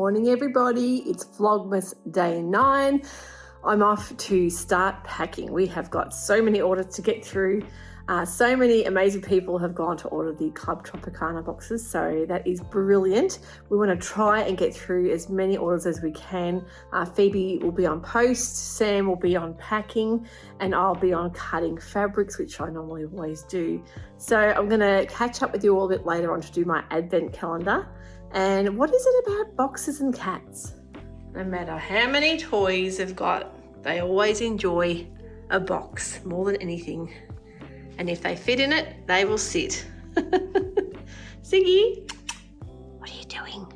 morning, everybody. It's Vlogmas day 9. I'm off to start packing. We have got so many orders to get through. So many amazing people have gone to order the Club Tropicana boxes, so that is brilliant. We want to try and get through as many orders as we can. Phoebe will be on post, Sam will be on packing, and I'll be on cutting fabrics, which I normally always do. So I'm going to catch up with you all a bit later on to do my advent calendar. And what is it about boxes and cats? No matter how many toys they've got, they always enjoy a box more than anything. And if they fit in it, they will sit. Ziggy, what are you doing?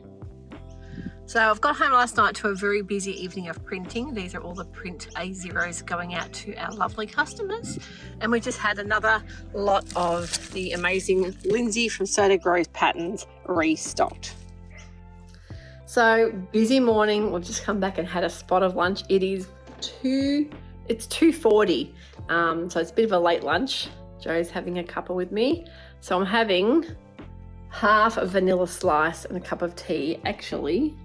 So I've got home last night to a very busy evening of printing. These are all the print A0s going out to our lovely customers. And we just had another lot of the amazing Lindsay from Soda Grows patterns restocked. So busy morning. We've just come back and had a spot of lunch. It's 2:40. So it's a bit of a late lunch. Joe's having a cuppa with me. So I'm having half a vanilla slice and a cup of tea. Actually,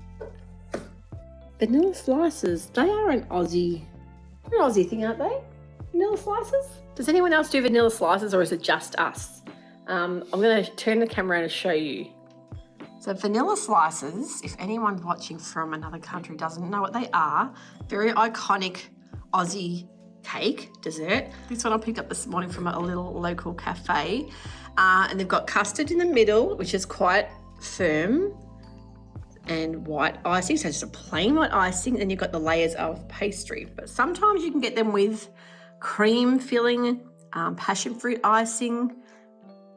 vanilla slices, they are an Aussie thing, aren't they? Vanilla slices? Does anyone else do vanilla slices, or is it just us? I'm going to turn the camera around and show you. So vanilla slices, if anyone watching from another country doesn't know what they are, very iconic Aussie cake dessert. This one I picked up this morning from a little local cafe, and they've got custard in the middle, which is quite firm, and white icing, so just a plain white icing, and you've got the layers of pastry. But sometimes you can get them with cream filling, passion fruit icing.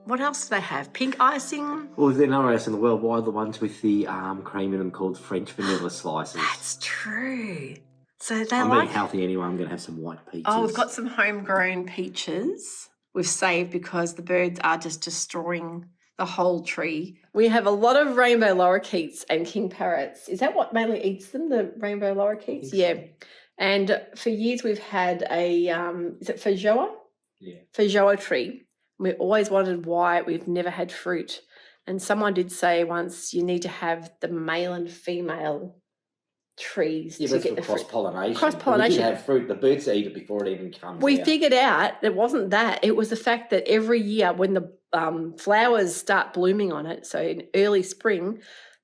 What else do they have? Pink icing? Well, they're nowhere else in the world. Why are the ones with the cream in them called French vanilla slices? That's true. So they're I'm like... being healthy anyway. I'm going to have some white peaches. Oh, we've got some homegrown peaches we've saved because the birds are just destroying the whole tree. We have a lot of rainbow lorikeets and king parrots. Is that what mainly eats them, the rainbow lorikeets? Yeah. And for years we've had a, is it feijoa? Yeah. Feijoa tree. We always wondered why we've never had fruit. And someone did say once you need to have the male and female trees to get the cross-pollination. Cross-pollination. We did have fruit. The birds eat it before it even comes out. We figured out it wasn't that. It was the fact that every year when the flowers start blooming on it, so in early spring,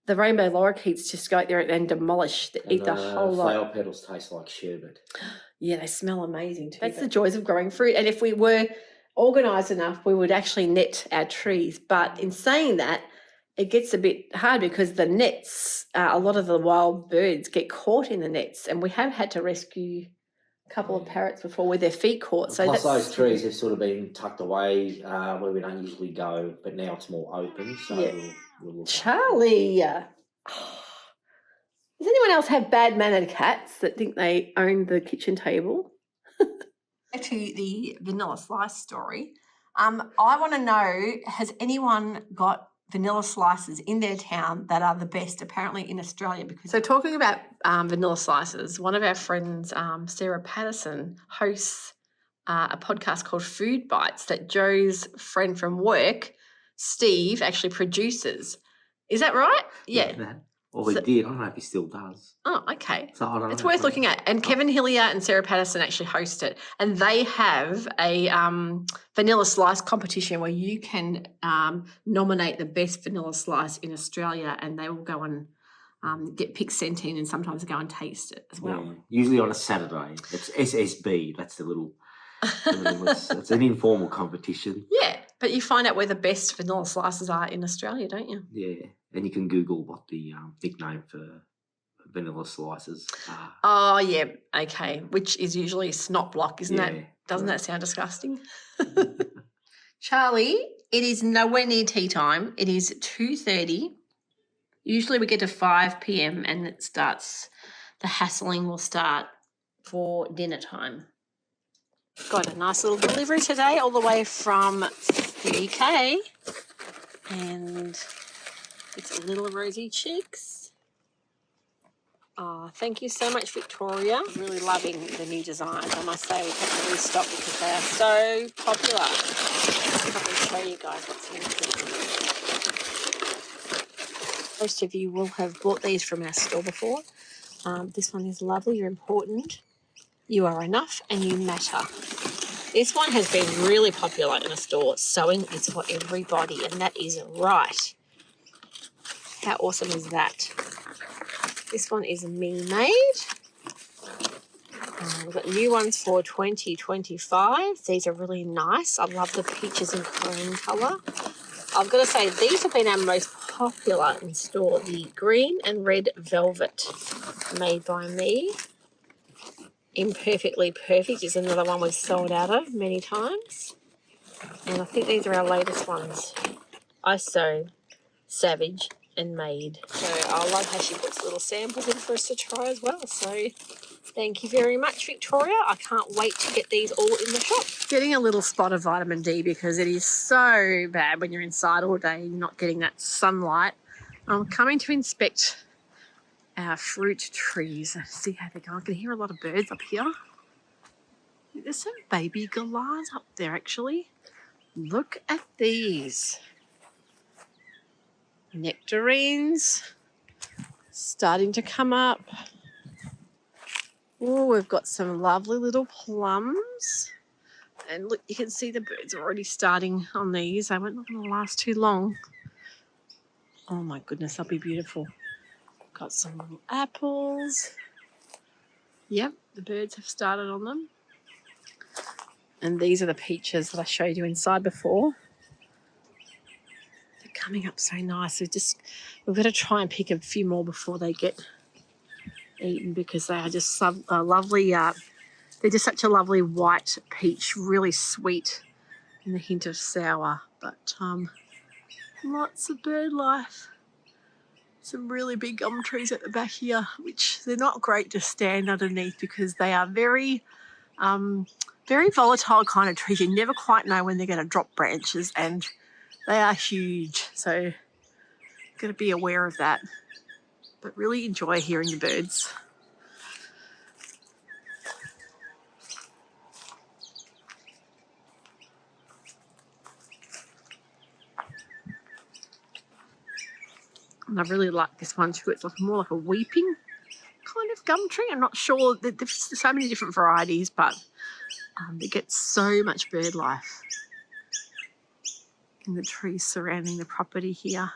the rainbow lorikeets just go out there and demolish, eat the whole lot. Flower petals taste like sherbet. Yeah, they smell amazing too. That's the joys of growing fruit. And if we were organised enough, we would actually net our trees. But in saying that, it gets a bit hard because the nets, a lot of the wild birds get caught in the nets, and we have had to rescue a couple of parrots before with their feet caught. So plus those trees have sort of been tucked away where we don't usually go, but now it's more open. So yeah. we'll look Charlie, does anyone else have bad-mannered cats that think they own the kitchen table? To the vanilla slice story, I want to know, has anyone got vanilla slices in their town that are the best apparently in Australia? Because so talking about vanilla slices, one of our friends, Sarah Patterson, hosts a podcast called Food Bites that Joe's friend from work, Steve, actually produces. Is that right? Yeah. Well, he did. I don't know if he still does. Oh, okay. So I don't know. It's worth looking at. And Kevin Hillier and Sarah Patterson actually host it. And they have a vanilla slice competition where you can nominate the best vanilla slice in Australia, and they will go and get picked sent in, and sometimes go and taste it as well. Yeah. Usually on a Saturday. It's SSB. That's the little... it's an informal competition. Yeah, but you find out where the best vanilla slices are in Australia, don't you? Yeah, and you can Google what the nickname for vanilla slices are. Oh, yeah, okay, which is usually snot block, isn't that? Doesn't that sound disgusting? Charlie, it is nowhere near tea time. It is 2:30. Usually we get to 5 p.m. and it starts, the hassling will start for dinner time. Got a nice little delivery today all the way from the UK, and it's little rosy cheeks. Oh, thank you so much, Victoria. I'm really loving the new designs. I must say we've had to restock because they are so popular. I'll probably show you guys what's in here. Most of you will have bought these from our store before. This one is lovely. You're important. You are enough and you matter. This one has been really popular in a store. Sewing is for everybody, and that is right. How awesome is that? This one is me made. We've got new ones for 2025. These are really nice. I love the peaches and cream colour. I've got to say, these have been our most popular in store. The green and red velvet, made by me. Imperfectly Perfect is another one we've sold out of many times. And I think these are our latest ones. I Sew, Savage and Made. So I love how she puts little samples in for us to try as well. So thank you very much, Victoria. I can't wait to get these all in the shop. Getting a little spot of vitamin D because it is so bad when you're inside all day and not getting that sunlight. I'm coming to inspect our fruit trees. See how they're going. I can hear a lot of birds up here. There's some baby galahs up there actually. Look at these. Nectarines starting to come up. Oh, we've got some lovely little plums. And look, you can see the birds are already starting on these. They weren't going to last too long. Oh my goodness, they'll be beautiful. Got some little apples. Yep, the birds have started on them. And these are the peaches that I showed you inside before. They're coming up so nice. We've got to try and pick a few more before they get eaten because they are just lovely. They're just such a lovely white peach, really sweet and a hint of sour. But lots of bird life. Some really big gum trees at the back here, which they're not great to stand underneath because they are very, very volatile kind of trees. You never quite know when they're going to drop branches, and they are huge. So got to be aware of that. But really enjoy hearing the birds. And I really like this one too. It's like more like a weeping kind of gum tree. I'm not sure. There's so many different varieties, but they get so much bird life in the trees surrounding the property here.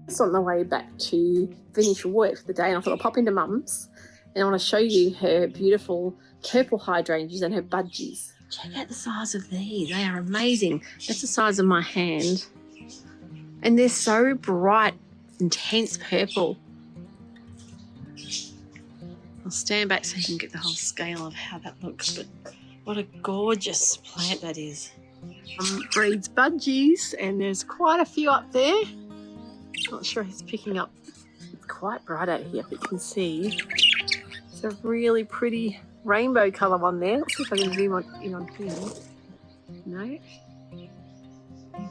Just on the way back to finish work for the day, and I thought I'll pop into Mum's and I want to show you her beautiful purple hydrangeas and her budgies. Check out the size of these. They are amazing. That's the size of my hand. And they're so bright, intense purple. I'll stand back so you can get the whole scale of how that looks. But what a gorgeous plant that is. Breeds budgies, and there's quite a few up there. Not sure who's picking up. It's quite bright out here, if you can see. It's a really pretty rainbow colour one there. Let's see if I can zoom in on here. No. There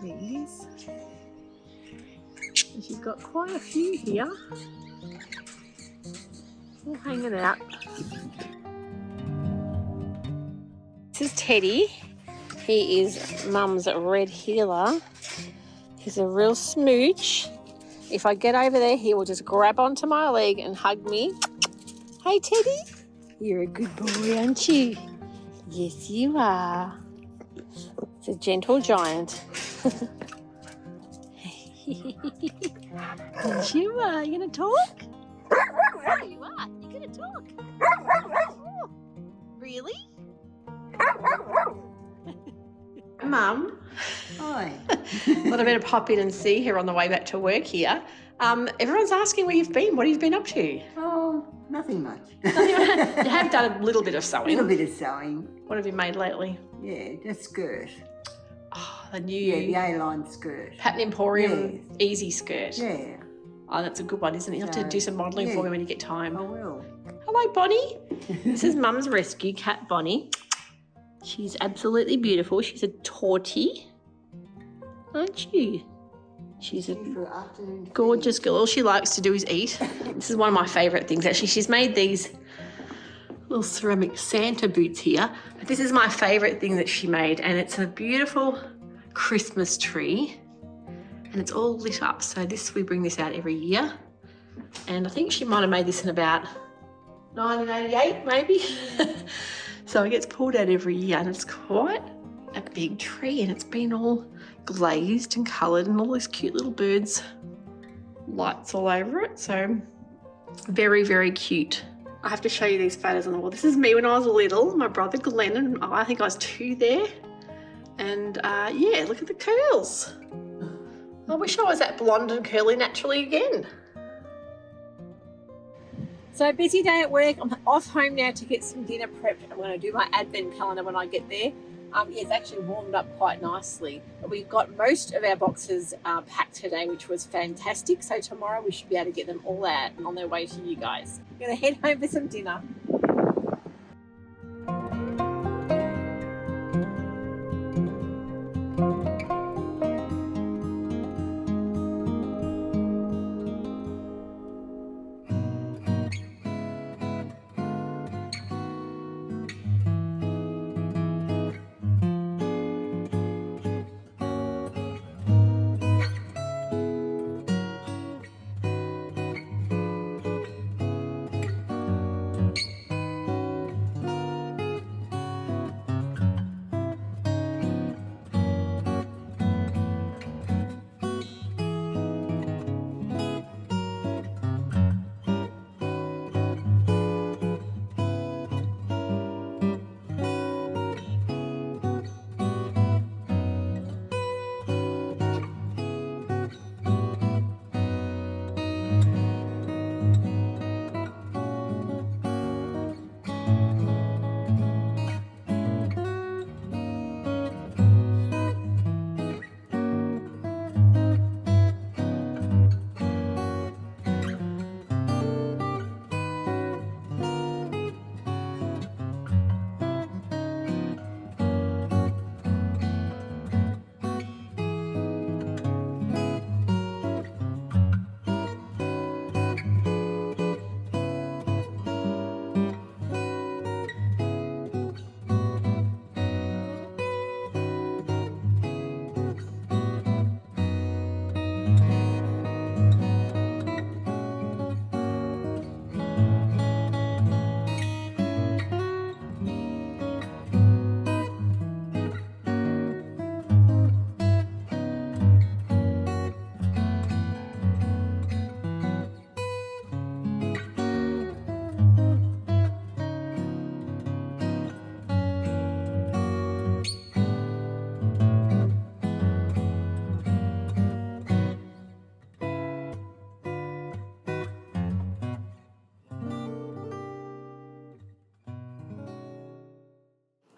it is. And she's got quite a few here. All hanging out. This is Teddy. He is Mum's red heeler. He's a real smooch. If I get over there, he will just grab onto my leg and hug me. Hey, Teddy. You're a good boy, aren't you? Yes, you are. It's a gentle giant. Yes, you are. You going to talk? There you are. You're going to talk. Oh, really? Mum. Hi. Well, I better pop in and see her on the way back to work here. Everyone's asking where you've been. What have you been up to? Oh, nothing much. You have done a little bit of sewing. A little bit of sewing. What have you made lately? Yeah, the skirt. Oh, the new the A-line skirt. Pattern Emporium easy skirt. Yeah. Oh, that's a good one, isn't it? You have to do some modelling for me when you get time. I will. Hello, Bonnie. This is Mum's rescue cat, Bonnie. She's absolutely beautiful. She's a tortie, aren't you? She's a gorgeous girl. All she likes to do is eat. This is one of my favourite things, actually. She's made these little ceramic Santa boots here. But this is my favorite thing that she made, and it's a beautiful Christmas tree, and it's all lit up. So we bring this out every year, and I think she might have made this in about 1988 maybe. So it gets pulled out every year, and it's quite a big tree, and it's been all glazed and coloured, and all these cute little birds, lights all over it. So very, very cute. I have to show you these photos on the wall. This is me when I was little, my brother Glenn, and I think I was 2 there. And yeah, look at the curls. I wish I was that blonde and curly naturally again. So busy day at work. I'm off home now to get some dinner prepped. I'm going to do my advent calendar when I get there. Yeah, it's actually warmed up quite nicely. But we've got most of our boxes packed today, which was fantastic. So tomorrow we should be able to get them all out and on their way to you guys. I'm going to head home for some dinner.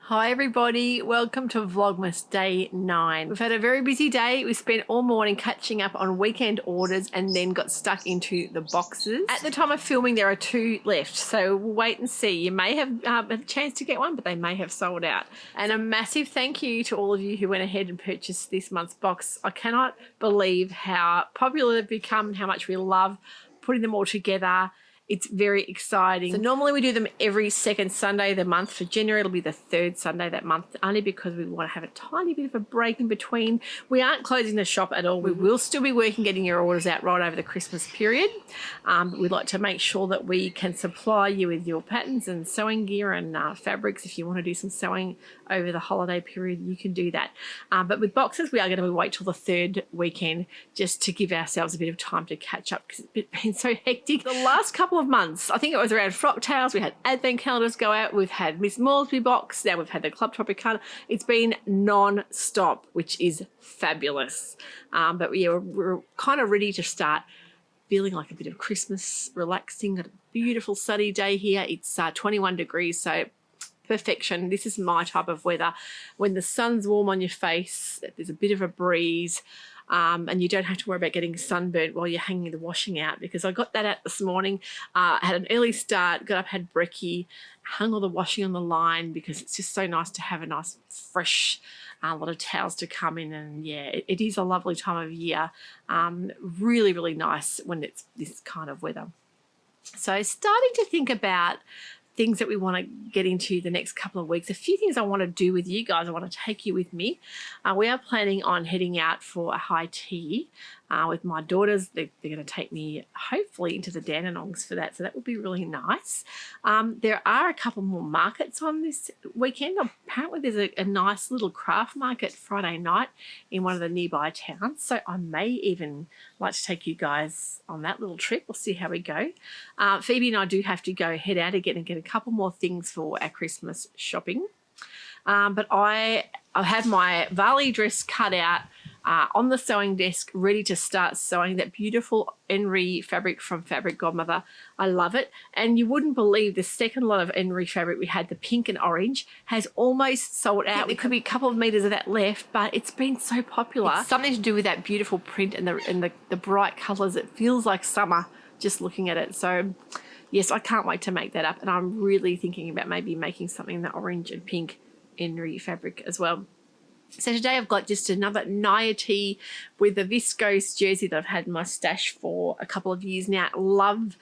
Hi everybody, welcome to Vlogmas day 9. We've had a very busy day. We spent all morning catching up on weekend orders and then got stuck into the boxes. At the time of filming there are 2 left, so we'll wait and see. You may have a chance to get one, but they may have sold out. And a massive thank you to all of you who went ahead and purchased this month's box. I cannot believe how popular they've become and how much we love putting them all together. It's very exciting. So normally we do them every second Sunday of the month. For January, it'll be the 3rd Sunday that month, only because we want to have a tiny bit of a break in between. We aren't closing the shop at all. We will still be working getting your orders out right over the Christmas period. But we'd like to make sure that we can supply you with your patterns and sewing gear and fabrics. If you want to do some sewing over the holiday period, you can do that. But with boxes, we are going to wait till the 3rd weekend just to give ourselves a bit of time to catch up because it's been so hectic. The last couple of months, I think it was around Frock Tales, we had advent calendars go out, we've had Miss Moresby box, now we've had the Club Tropicana. It's been non-stop, which is fabulous. But yeah, we're kind of ready to start feeling like a bit of Christmas, relaxing. Got a beautiful sunny day here. It's 21 degrees, so perfection. This is my type of weather. When the sun's warm on your face, there's a bit of a breeze, and you don't have to worry about getting sunburnt while you're hanging the washing out, because I got that out this morning. Had an early start, got up, had brekkie, hung all the washing on the line because it's just so nice to have a nice fresh lot of towels to come in. And yeah, it is a lovely time of year. Really, really nice when it's this kind of weather. So starting to think about things that we want to get into the next couple of weeks. A few things I want to do with you guys. I want to take you with me. We are planning on heading out for a high tea with my daughters. They're going to take me hopefully into the Dandenongs for that, so that will be really nice. There are a couple more markets on this weekend. Apparently there's a nice little craft market Friday night in one of the nearby towns, so I may even like to take you guys on that little trip. We'll see how we go. Phoebe and I do have to go head out again and get a couple more things for our Christmas shopping. But I have my Varley dress cut out on the sewing desk, ready to start sewing that beautiful Henry fabric from Fabric Godmother. I love it. And you wouldn't believe the second lot of Henry fabric we had, the pink and orange, has almost sold out. There could be a couple of meters of that left, but it's been so popular. It's something to do with that beautiful print and the bright colors. It feels like summer just looking at it. So yes, I can't wait to make that up. And I'm really thinking about maybe making something in the orange and pink Henry fabric as well. So today I've got just another Naya Tee with a viscose jersey that I've had in my stash for a couple of years now. Love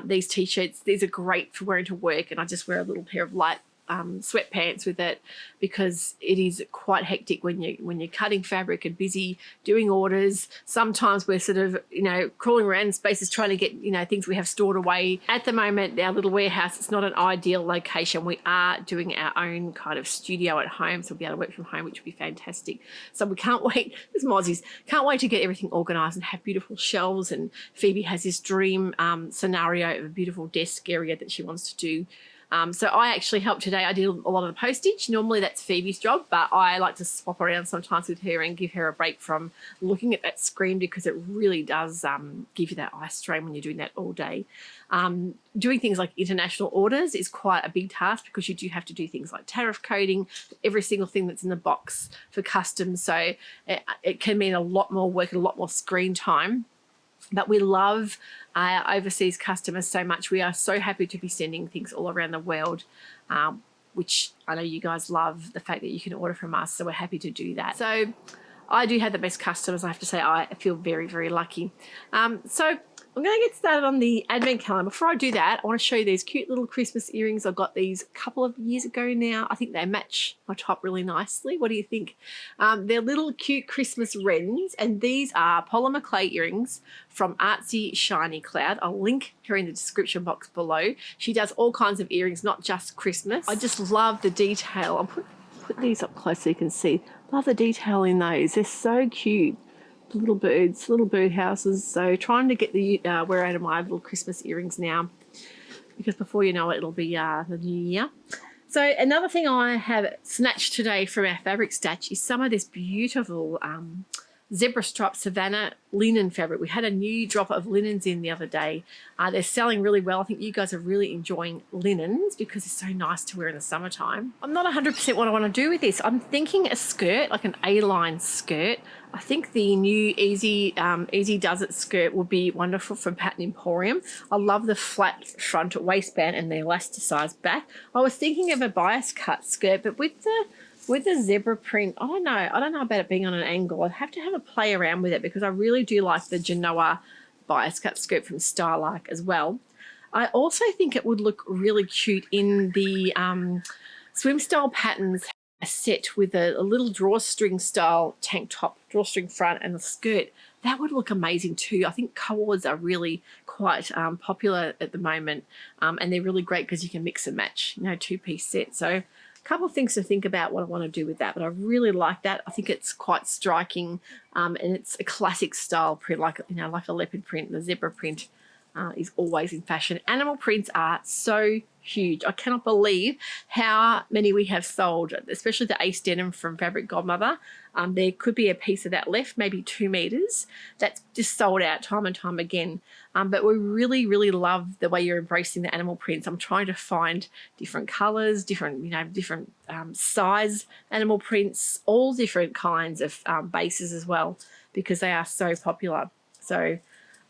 these t-shirts. These are great for wearing to work, and I just wear a little pair of light sweatpants with it because it is quite hectic when you're cutting fabric and busy doing orders. Sometimes we're sort of, you know, crawling around spaces trying to get, you know, things we have stored away. At the moment, our little warehouse, it's not an ideal location. We are doing our own kind of studio at home, so we'll be able to work from home, which will be fantastic. So we can't wait, as Mozzies, can't wait to get everything organised and have beautiful shelves. And Phoebe has this dream scenario of a beautiful desk area that she wants to do. So I actually helped today. I did a lot of the postage. Normally that's Phoebe's job, but I like to swap around sometimes with her and give her a break from looking at that screen, because it really does give you that eye strain when you're doing that all day. Doing things like international orders is quite a big task, because you do have to do things like tariff coding, every single thing that's in the box for customs. So it can mean a lot more work and a lot more screen time. But we love our overseas customers so much. We are so happy to be sending things all around the world, which I know you guys love the fact that you can order from us. So we're happy to do that. So I do have the best customers. I have to say I feel very, very lucky. So I'm going to get started on the advent calendar. Before I do that, I want to show you these cute little Christmas earrings. I got these a couple of years ago now. I think they match my top really nicely. What do you think? They're little cute Christmas wrens, and these are polymer clay earrings from Artsy Shiny Cloud. I'll link her in the description box below. She does all kinds of earrings, not just Christmas. I just love the detail. I'll put these up close so you can see. Love the detail in those. They're so cute. Little birds, little bird houses. So trying to get the wear out of my little Christmas earrings now, because before you know it, it'll be the new year. So another thing I have snatched today from our fabric stash is some of this beautiful zebra stripe Savannah linen fabric. We had a new drop of linens in the other day. They're selling really well. I think you guys are really enjoying linens because it's so nice to wear in the summertime. I'm not 100% what I want to do with this. I'm thinking a skirt, like an A-line skirt. I think the new Easy Does It skirt would be wonderful from Pattern Emporium. I love the flat front waistband and the elasticized back. I was thinking of a bias cut skirt, but with the zebra print, I don't know about it being on an angle. I'd have to have a play around with it, because I really do like the Genoa bias cut skirt from Starlark as well. I also think it would look really cute in the swim style patterns set with a little drawstring style tank top, drawstring front, and the skirt. That would look amazing too. I think cords are really quite popular at the moment, and they're really great because you can mix and match, you know, two-piece set. So a couple of things to think about what I want to do with that, but I really like that. I think it's quite striking, and it's a classic style print, like, you know, like a leopard print. The zebra print is always in fashion. Animal prints are so huge. I cannot believe how many we have sold, especially the Ace denim from Fabric Godmother. There could be a piece of that left, maybe 2 meters. That's just sold out time and time again. But we really, really love the way you're embracing the animal prints. I'm trying to find different colors, different size animal prints, all different kinds of bases as well, because they are so popular. So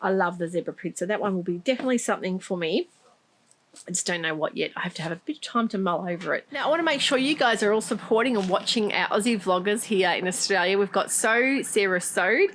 I love the zebra print. So that one will be definitely something for me. I just don't know what yet. I have to have a bit of time to mull over it. Now, I want to make sure you guys are all supporting and watching our Aussie vloggers here in Australia. We've got Sarah Sewed.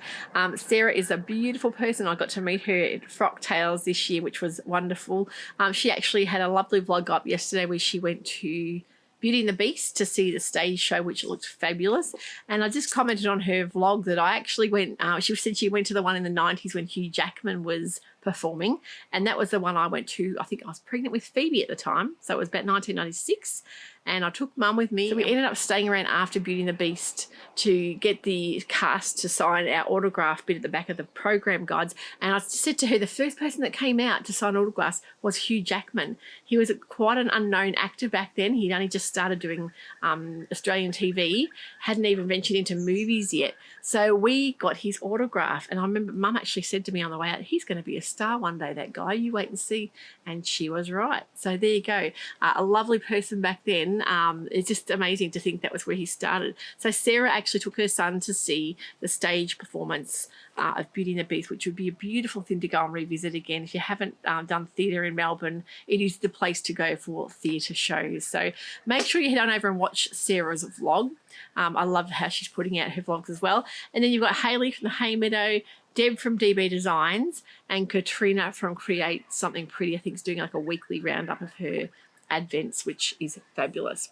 Sarah is a beautiful person. I got to meet her at Frock Tales this year, which was wonderful. She actually had a lovely vlog up yesterday where she went to Beauty and the Beast to see the stage show, which looked fabulous. And I just commented on her vlog that I actually went, she said she went to the one in the 90s when Hugh Jackman was performing, and that was the one I went to. I think I was pregnant with Phoebe at the time, so it was about 1996, and I took Mum with me. So we ended up staying around after Beauty and the Beast to get the cast to sign our autograph bit at the back of the program guides, and I said to her the first person that came out to sign autographs was Hugh Jackman. He was quite an unknown actor back then. He'd only just started doing Australian TV, hadn't even ventured into movies yet. So we got his autograph, and I remember Mum actually said to me on the way out, he's going to be a star one day, that guy, you wait and see. And she was right. So there you go. A lovely person back then. It's just amazing to think that was where he started. So Sarah actually took her son to see the stage performance of Beauty and the Beast, which would be a beautiful thing to go and revisit again. If you haven't done theatre in Melbourne, it is the place to go for theatre shows. So make sure you head on over and watch Sarah's vlog. I love how she's putting out her vlogs as well. And then you've got Hayley from the Haymeadow, Deb from DB Designs, and Katrina from Create Something Pretty. I think is doing like a weekly roundup of her advents, which is fabulous.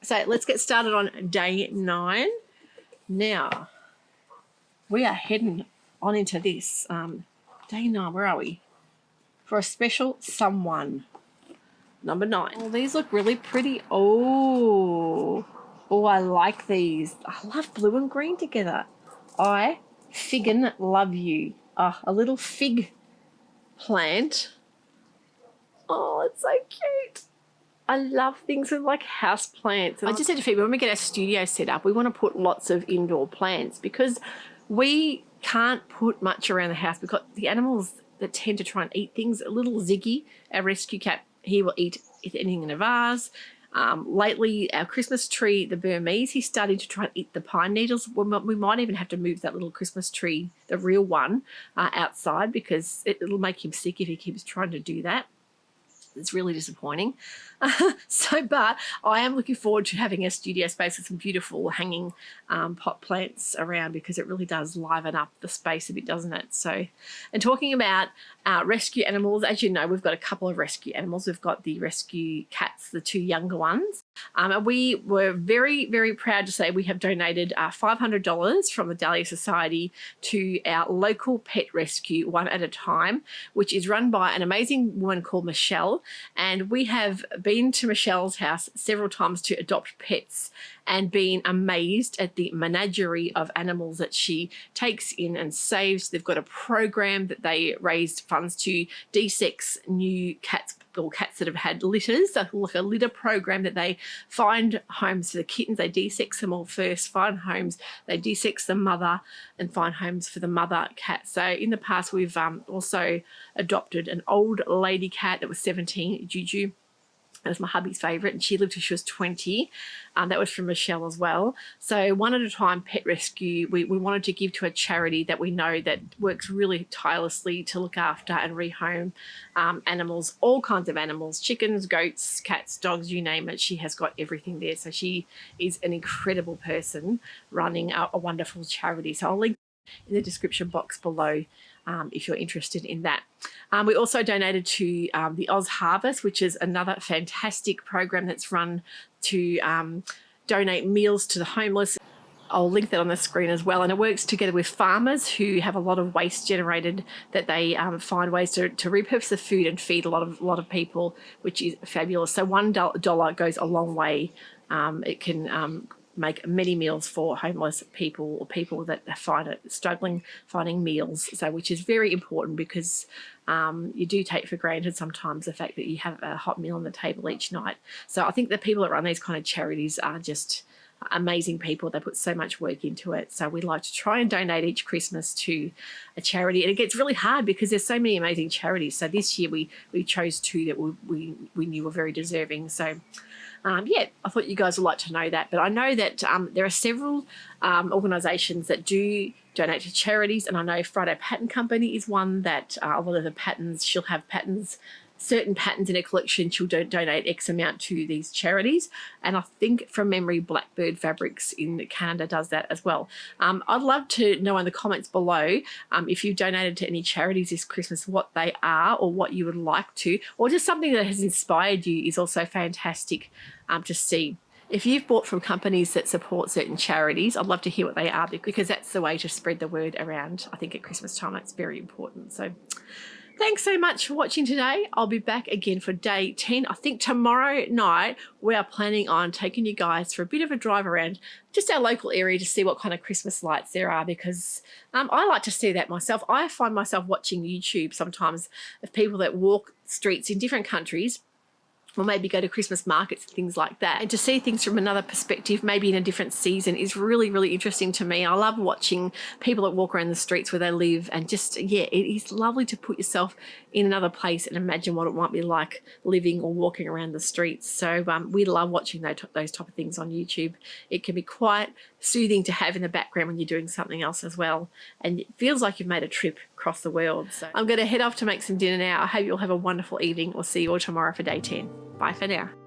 So let's get started on day 9. Now, we are heading on into this. Day 9, where are we? For a special someone. Number 9. Oh, these look really pretty. Oh, I like these. I love blue and green together. I figgin' love you. A little fig plant. Oh, it's so cute. I love things with like house plants. And I just said to Phoebe, when we get our studio set up, we want to put lots of indoor plants because we can't put much around the house. We've got the animals that tend to try and eat things. A little Ziggy, our rescue cat, he will eat anything in a vase. Lately, our Christmas tree, the Burmese, he's starting to try and eat the pine needles. We might even have to move that little Christmas tree, the real one, outside because it'll make him sick if he keeps trying to do that. It's really disappointing. But I am looking forward to having a studio space with some beautiful hanging pot plants around because it really does liven up the space a bit, doesn't it? So, and talking about rescue animals, as you know, we've got a couple of rescue animals. We've got the rescue cats, the 2 younger ones. And we were very, very proud to say we have donated $500 from the Dahlia Sewciety to our local pet rescue, One at a Time, which is run by an amazing woman called Michelle. And we have been to Michelle's house several times to adopt pets and been amazed at the menagerie of animals that she takes in and saves. They've got a program that they raised funds to de-sex new cats or cats that have had litters, like a litter program that they find homes for the kittens. They de-sex them all first, find homes, they de-sex the mother and find homes for the mother cat. So in the past, we've also adopted an old lady cat that was 17, Juju. That was my hubby's favourite, and she lived till she was 20. That was from Michelle as well. So One at a Time Pet Rescue, we wanted to give to a charity that we know that works really tirelessly to look after and rehome animals, all kinds of animals, chickens, goats, cats, dogs, you name it. She has got everything there. So she is an incredible person running a wonderful charity. So I'll link in the description box below if you're interested in that. We also donated to the Oz Harvest, which is another fantastic program that's run to donate meals to the homeless. I'll link that on the screen as well. And it works together with farmers who have a lot of waste generated that they find ways to repurpose the food and feed a lot of people, which is fabulous. So $1 goes a long way. It can make many meals for homeless people or people that find it struggling finding meals. So, which is very important because you do take for granted sometimes the fact that you have a hot meal on the table each night. So I think the people that run these kind of charities are just amazing people. They put so much work into it. So we like to try and donate each Christmas to a charity. And it gets really hard because there's so many amazing charities. So this year we chose 2 that we knew were very deserving. So yeah, I thought you guys would like to know that. But I know that there are several organisations that do donate to charities, and I know Friday Pattern Company is one that a lot of the patterns, she'll have patterns certain patterns in a collection, she'll donate X amount to these charities. And I think from memory, Blackbird Fabrics in Canada does that as well. I'd love to know in the comments below if you've donated to any charities this Christmas, what they are or what you would like to, or just something that has inspired you is also fantastic to see. If you've bought from companies that support certain charities, I'd love to hear what they are, because that's the way to spread the word around. I think at Christmas time, that's very important. So thanks so much for watching today. I'll be back again for day 10. I think tomorrow night we are planning on taking you guys for a bit of a drive around just our local area to see what kind of Christmas lights there are, because I like to see that myself. I find myself watching YouTube sometimes of people that walk streets in different countries, or maybe go to Christmas markets and things like that. And to see things from another perspective, maybe in a different season, is really, really interesting to me. I love watching people that walk around the streets where they live, and just, yeah, it is lovely to put yourself in another place and imagine what it might be like living or walking around the streets. So we love watching those type of things on YouTube. It can be quite soothing to have in the background when you're doing something else as well. And it feels like you've made a trip across the world. So I'm going to head off to make some dinner now. I hope you'll have a wonderful evening. We'll see you all tomorrow for day 10. Bye for now.